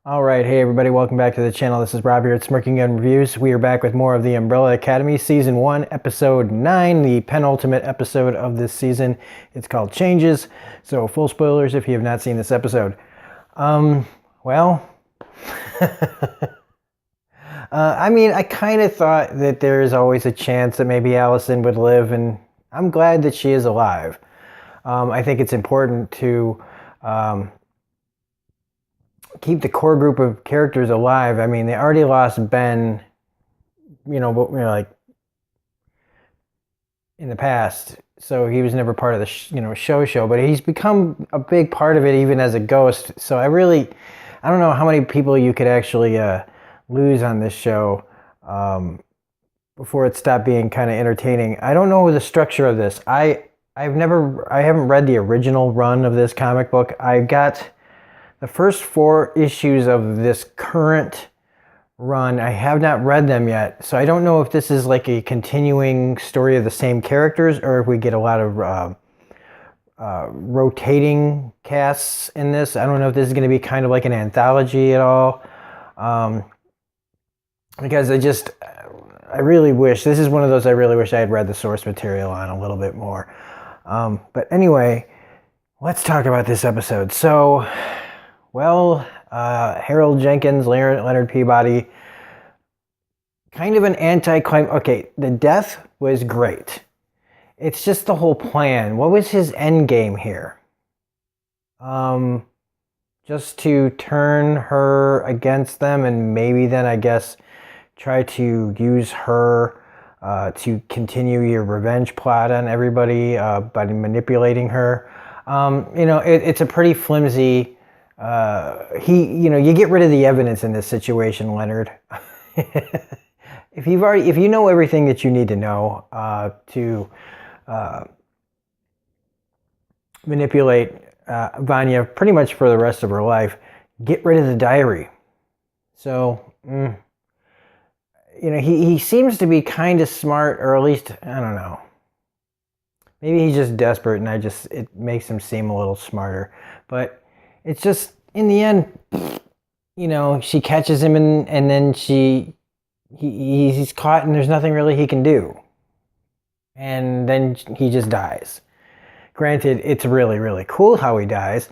All right, hey everybody, welcome back to the channel. This is Rob here at Smirking Gun Reviews. We are back with more of the Umbrella Academy, Season 1, Episode 9, the penultimate episode of this season. It's called Changes, so full spoilers if you have not seen this episode. Well, I kind of thought that there is always a chance that maybe Allison would live, and I'm glad that she is alive. I think it's important to keep the core group of characters alive. I mean, they already lost Ben, like in the past, so he was never part of the show, but he's become a big part of it even as a ghost. So I don't know how many people you could actually lose on this show before it stopped being kind of entertaining. I don't know the structure of this. I haven't read the original run of this comic book. I got the first 4 issues of this current run. I have not read them yet, so I don't know if this is like a continuing story of the same characters or if we get a lot of rotating casts in this. I don't know if this is going to be kind of like an anthology at all, because I really wish, this is one of those I really wish I had read the source material on a little bit more. But anyway, let's talk about this episode. So, well, Harold Jenkins, Leonard Peabody, kind of an anti-climb. Okay, the death was great. It's just the whole plan. What was his end game here? Just to turn her against them and maybe then, I guess, try to use her to continue your revenge plot on everybody by manipulating her. It's a pretty flimsy... you get rid of the evidence in this situation, Leonard. If you know everything that you need to know to manipulate Vanya pretty much for the rest of her life, get rid of the diary. So, he seems to be kind of smart, or at least, I don't know. Maybe he's just desperate and it makes him seem a little smarter. But it's just, in the end, she catches him and then he's caught and there's nothing really he can do. And then he just dies. Granted, it's really, really cool how he dies.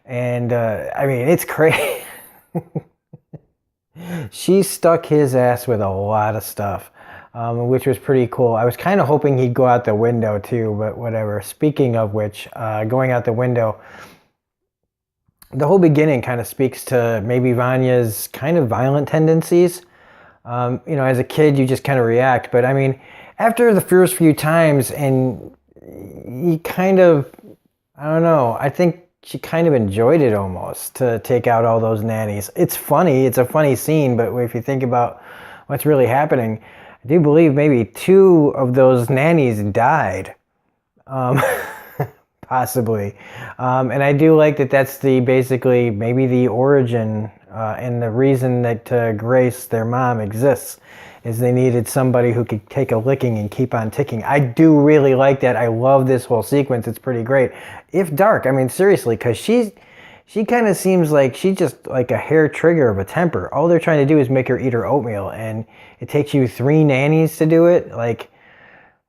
And, it's crazy. She stuck his ass with a lot of stuff, which was pretty cool. I was kind of hoping he'd go out the window too, but whatever. Speaking of which, going out the window, the whole beginning kind of speaks to maybe Vanya's kind of violent tendencies. As a kid, you just kind of react. But after the first few times, and you kind of, I don't know, I think she kind of enjoyed it almost, to take out all those nannies. It's funny. It's a funny scene, but if you think about what's really happening, I do believe maybe 2 of those nannies died. Possibly. And I do like that that's basically maybe the origin and the reason that Grace, their mom, exists, is they needed somebody who could take a licking and keep on ticking. I do really like that. I love this whole sequence. It's pretty great. If dark, seriously, because she kind of seems like she's just like a hair trigger of a temper. All they're trying to do is make her eat her oatmeal, and it takes you 3 nannies to do it. Like,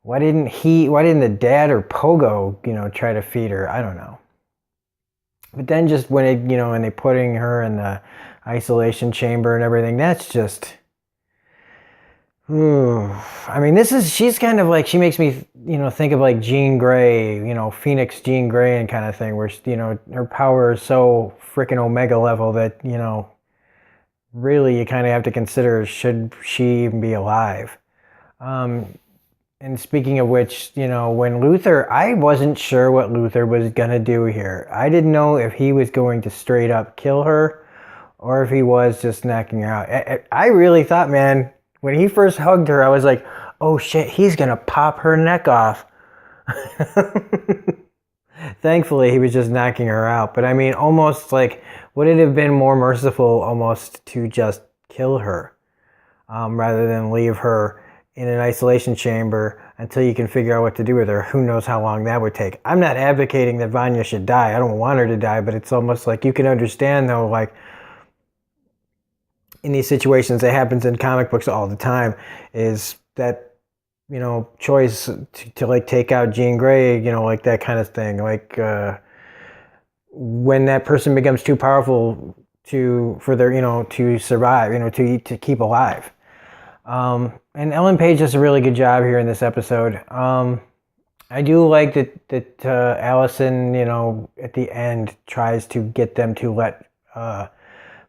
why didn't the dad or Pogo, try to feed her? I don't know. But then just when they putting her in the isolation chamber and everything, that's just, she's kind of like, she makes me, think of like Jean Grey, Phoenix Jean Grey and kind of thing, where, her power is so freaking Omega level that, really you kind of have to consider, should she even be alive? And speaking of which, when Luther, I wasn't sure what Luther was going to do here. I didn't know if he was going to straight up kill her or if he was just knocking her out. I really thought, man, when he first hugged her, I was like, oh shit, he's going to pop her neck off. Thankfully, he was just knocking her out. But almost like, would it have been more merciful almost to just kill her rather than leave her in an isolation chamber until you can figure out what to do with her? Who knows how long that would take. I'm not advocating that Vanya should die. I don't want her to die, but it's almost like you can understand, though, like, in these situations, it happens in comic books all the time, is that, choice to like take out Jean Grey, like that kind of thing. Like when that person becomes too powerful for their, to survive, to keep alive. And Ellen Page does a really good job here in this episode. I do like that Allison, at the end tries to get them to let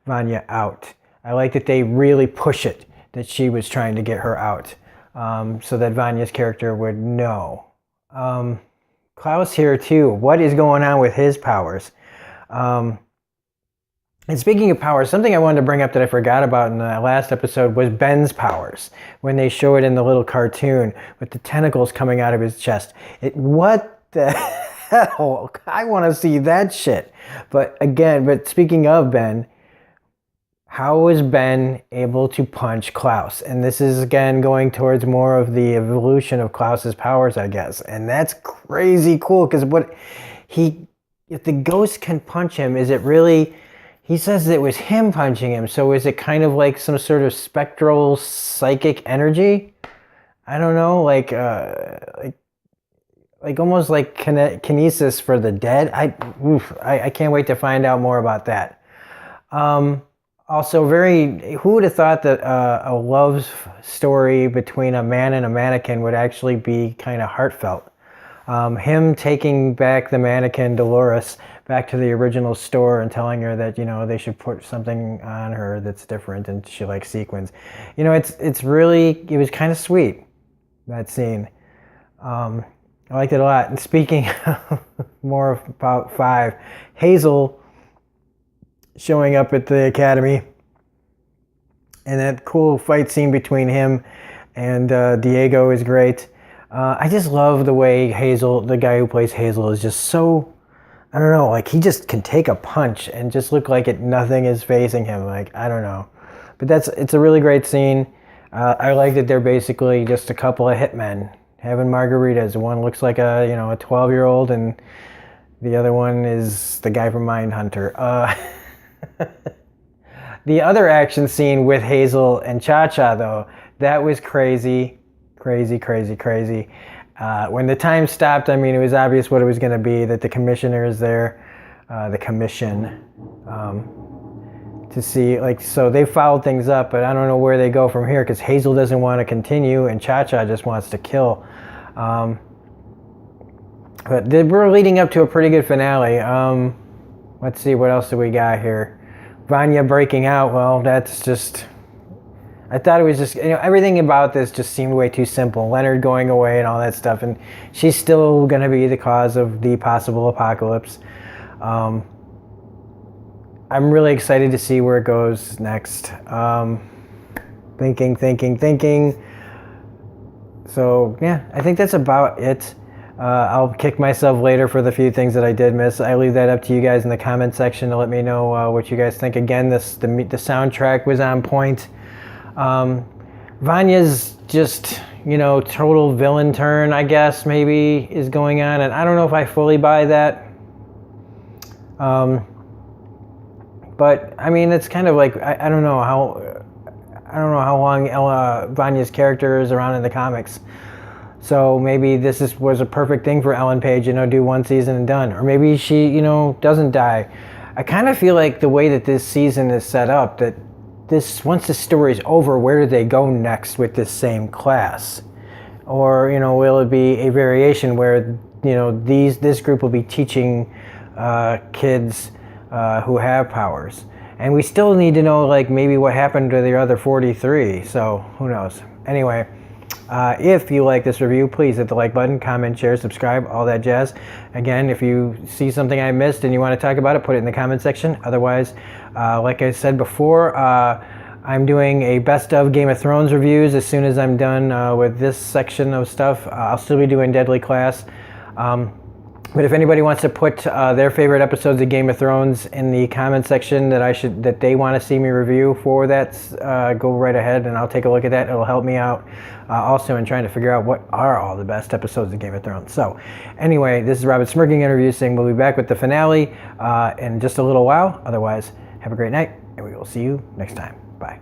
Vanya out. I like that they really push it, that she was trying to get her out, so that Vanya's character would know. Klaus here too. What is going on with his powers? And speaking of powers, something I wanted to bring up that I forgot about in the last episode was Ben's powers. When they show it in the little cartoon with the tentacles coming out of his chest. What the hell? I want to see that shit. But speaking of Ben, how was Ben able to punch Klaus? And this is again going towards more of the evolution of Klaus's powers, I guess. And that's crazy cool, because if the ghost can punch him, is it really... He says it was him punching him, so is it kind of like some sort of spectral psychic energy? I don't know, like almost like kinesis for the dead. I can't wait to find out more about that. Also, who would have thought that a love story between a man and a mannequin would actually be kind of heartfelt? Him taking back the mannequin Dolores back to the original store and telling her that, they should put something on her that's different and she likes sequins. It was kind of sweet, that scene. I liked it a lot. And speaking more about 5, Hazel showing up at the academy and that cool fight scene between him and Diego is great. I just love the way Hazel, the guy who plays Hazel, is just so, I don't know, like he just can take a punch and just look like nothing is facing him. Like, I don't know. But it's a really great scene. I like that they're basically just a couple of hitmen having margaritas. One looks like a 12-year-old and the other one is the guy from Mindhunter. The other action scene with Hazel and Cha-Cha, though, that was crazy. Crazy. When the time stopped, it was obvious what it was going to be, that the commissioner is there, the commission, to see, so they fouled things up, but I don't know where they go from here, because Hazel doesn't want to continue and Cha-Cha just wants to kill. But we're leading up to a pretty good finale. Let's see, what else do we got here? Vanya breaking out, well, that's just... I thought it was just, everything about this just seemed way too simple. Leonard going away and all that stuff, and she's still going to be the cause of the possible apocalypse. I'm really excited to see where it goes next. Thinking. So, yeah, I think that's about it. I'll kick myself later for the few things that I did miss. I leave that up to you guys in the comment section to let me know what you guys think. Again, the soundtrack was on point. Vanya's just, total villain turn, I guess, maybe, is going on. And I don't know if I fully buy that. But, it's kind of like, I don't know how long Vanya's character is around in the comics. So maybe this was a perfect thing for Ellen Page, do one season and done. Or maybe she, doesn't die. I kind of feel like the way that this season is set up, that once the story's over, where do they go next with this same class? Or, will it be a variation where, this group will be teaching kids who have powers? And we still need to know, maybe what happened to the other 43. So, who knows? Anyway, if you like this review, please hit the like button, comment, share, subscribe, all that jazz. Again, if you see something I missed and you want to talk about it, put it in the comment section. Otherwise, like I said before, I'm doing a best of Game of Thrones reviews as soon as I'm done with this section of stuff. I'll still be doing Deadly Class. But if anybody wants to put their favorite episodes of Game of Thrones in the comment section that they want to see me review for that, go right ahead and I'll take a look at that. It'll help me out also in trying to figure out what are all the best episodes of Game of Thrones. So anyway, this is Robert Smirking Interview saying we'll be back with the finale in just a little while. Otherwise, have a great night and we will see you next time. Bye.